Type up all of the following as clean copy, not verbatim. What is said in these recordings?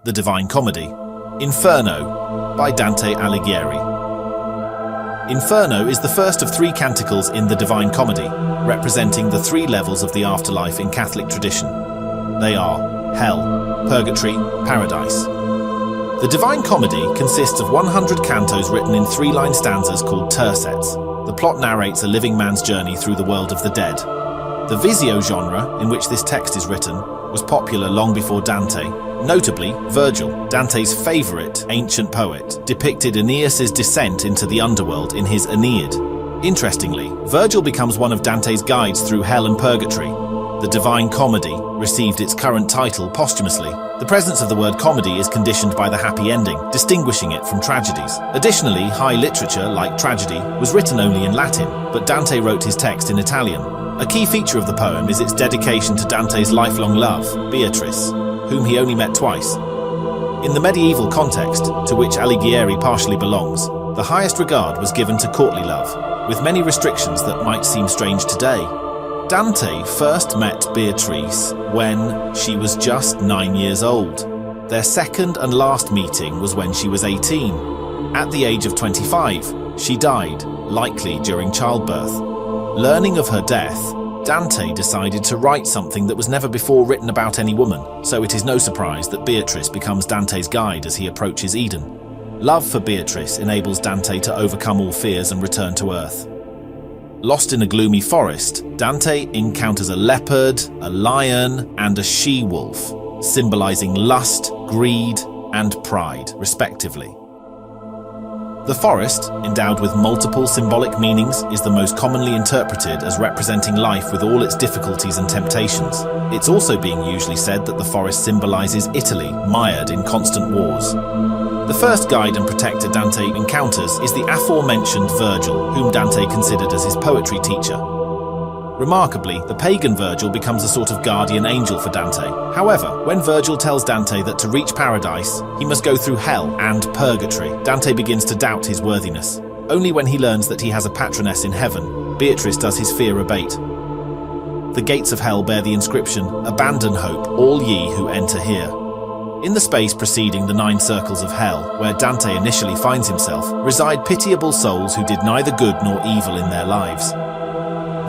The Divine Comedy. Inferno by Dante Alighieri. Inferno is the first of three canticles in the Divine Comedy, representing the three levels of the afterlife in Catholic tradition. They are Hell, Purgatory, Paradise. The Divine Comedy consists of 100 cantos written in three-line stanzas called tercets. The plot narrates a living man's journey through the world of the dead. The Visio genre, in which this text is written, was popular long before Dante. Notably, Virgil, Dante's favourite ancient poet, depicted Aeneas's descent into the underworld in his Aeneid. Interestingly, Virgil becomes one of Dante's guides through hell and purgatory. The Divine Comedy received its current title posthumously. The presence of the word comedy is conditioned by the happy ending, distinguishing it from tragedies. Additionally, high literature, like tragedy, was written only in Latin, but Dante wrote his text in Italian. A key feature of the poem is its dedication to Dante's lifelong love, Beatrice, whom he only met twice. In the medieval context, to which Alighieri partially belongs, the highest regard was given to courtly love, with many restrictions that might seem strange today. Dante first met Beatrice when she was just 9 years old. Their second and last meeting was when she was 18. At the age of 25, she died, likely during childbirth. Learning of her death, Dante decided to write something that was never before written about any woman, so it is no surprise that Beatrice becomes Dante's guide as he approaches Eden. Love for Beatrice enables Dante to overcome all fears and return to Earth. Lost in a gloomy forest, Dante encounters a leopard, a lion, and a she-wolf, symbolizing lust, greed, and pride, respectively. The forest, endowed with multiple symbolic meanings, is the most commonly interpreted as representing life with all its difficulties and temptations. It's also being usually said that the forest symbolizes Italy, mired in constant wars. The first guide and protector Dante encounters is the aforementioned Virgil, whom Dante considered as his poetry teacher. Remarkably, the pagan Virgil becomes a sort of guardian angel for Dante. However, when Virgil tells Dante that to reach paradise, he must go through hell and purgatory, Dante begins to doubt his worthiness. Only when he learns that he has a patroness in heaven, Beatrice does his fear abate. The gates of hell bear the inscription, "Abandon hope, all ye who enter here." In the space preceding the 9 circles of hell, where Dante initially finds himself, reside pitiable souls who did neither good nor evil in their lives.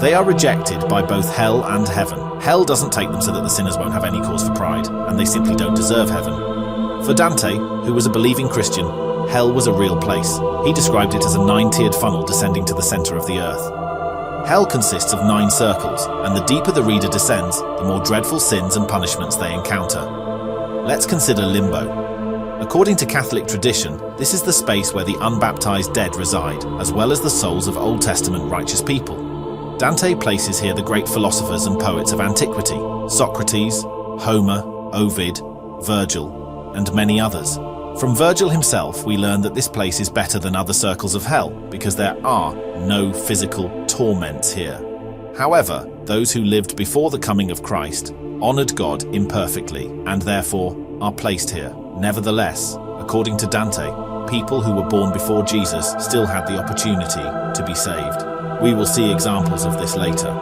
They are rejected by both hell and heaven. Hell doesn't take them so that the sinners won't have any cause for pride, and they simply don't deserve heaven. For Dante, who was a believing Christian, hell was a real place. He described it as a 9-tiered funnel descending to the center of the earth. Hell consists of 9 circles, and the deeper the reader descends, the more dreadful sins and punishments they encounter. Let's consider limbo. According to Catholic tradition, this is the space where the unbaptized dead reside, as well as the souls of Old Testament righteous people. Dante places here the great philosophers and poets of antiquity, Socrates, Homer, Ovid, Virgil, and many others. From Virgil himself, we learn that this place is better than other circles of hell, because there are no physical torments here. However, those who lived before the coming of Christ honored God imperfectly, and therefore are placed here. Nevertheless, according to Dante, people who were born before Jesus still had the opportunity to be saved. We will see examples of this later.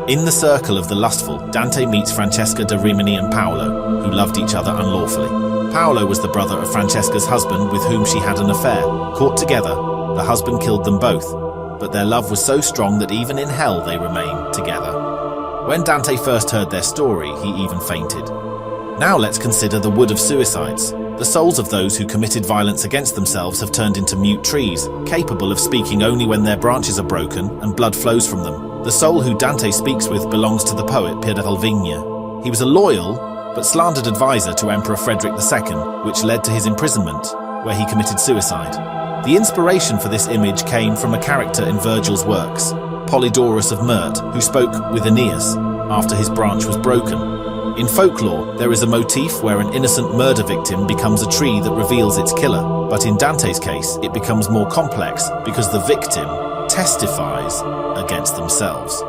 In the circle of the lustful, Dante meets Francesca da Rimini and Paolo, who loved each other unlawfully. Paolo was the brother of Francesca's husband with whom she had an affair. Caught together, the husband killed them both, but their love was so strong that even in hell they remained together. When Dante first heard their story, he even fainted. Now let's consider the wood of suicides. The souls of those who committed violence against themselves have turned into mute trees, capable of speaking only when their branches are broken and blood flows from them. The soul who Dante speaks with belongs to the poet Pier Alvigna. He was a loyal but slandered advisor to Emperor Frederick II, which led to his imprisonment, where he committed suicide. The inspiration for this image came from a character in Virgil's works, Polydorus of Mert, who spoke with Aeneas after his branch was broken. In folklore, there is a motif where an innocent murder victim becomes a tree that reveals its killer, but in Dante's case, it becomes more complex because the victim testifies against themselves.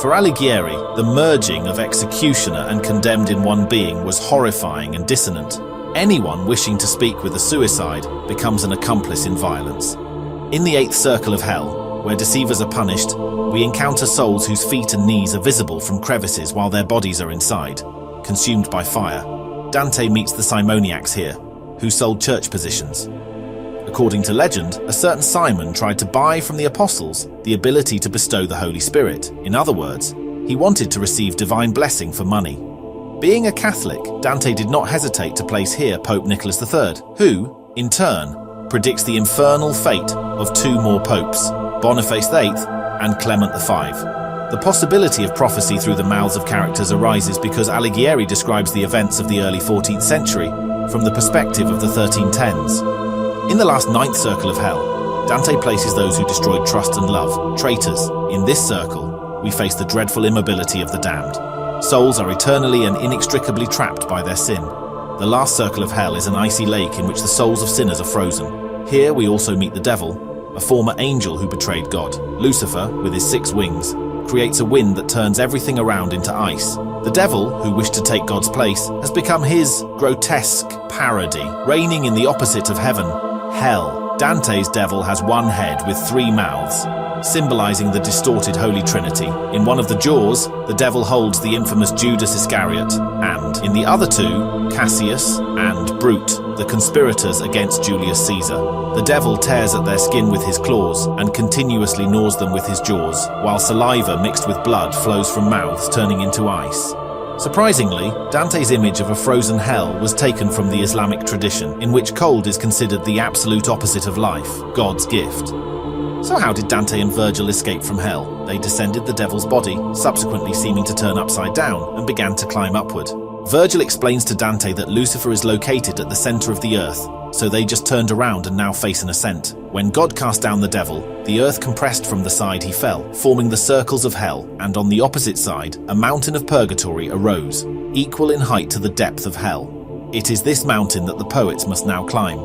For Alighieri, the merging of executioner and condemned in one being was horrifying and dissonant. Anyone wishing to speak with a suicide becomes an accomplice in violence. In the 8th circle of hell, where deceivers are punished, we encounter souls whose feet and knees are visible from crevices while their bodies are inside, consumed by fire. Dante meets the simoniacs here, who sold church positions. According to legend, a certain Simon tried to buy from the apostles the ability to bestow the Holy Spirit. In other words, he wanted to receive divine blessing for money. Being a Catholic, Dante did not hesitate to place here Pope Nicholas III, who, in turn, predicts the infernal fate of 2 more popes, Boniface VIII and Clement V. The possibility of prophecy through the mouths of characters arises because Alighieri describes the events of the early 14th century from the perspective of the 1310s. In the last 9th circle of hell, Dante places those who destroyed trust and love, traitors. In this circle, we face the dreadful immobility of the damned. Souls are eternally and inextricably trapped by their sin. The last circle of hell is an icy lake in which the souls of sinners are frozen. Here we also meet the devil, a former angel who betrayed God. Lucifer, with his 6 wings, creates a wind that turns everything around into ice. The devil, who wished to take God's place, has become his grotesque parody, reigning in the opposite of heaven, hell. Dante's devil has 1 head with 3 mouths, symbolizing the distorted Holy Trinity. In one of the jaws, the devil holds the infamous Judas Iscariot, and in the other 2, Cassius and Brute, the conspirators against Julius Caesar. The devil tears at their skin with his claws and continuously gnaws them with his jaws, while saliva mixed with blood flows from mouths turning into ice. Surprisingly, Dante's image of a frozen hell was taken from the Islamic tradition, in which cold is considered the absolute opposite of life, God's gift. So how did Dante and Virgil escape from hell? They descended the devil's body, subsequently seeming to turn upside down, and began to climb upward. Virgil explains to Dante that Lucifer is located at the center of the earth, so they just turned around and now face an ascent. When God cast down the devil, the earth compressed from the side he fell, forming the circles of hell, and on the opposite side, a mountain of purgatory arose, equal in height to the depth of hell. It is this mountain that the poets must now climb.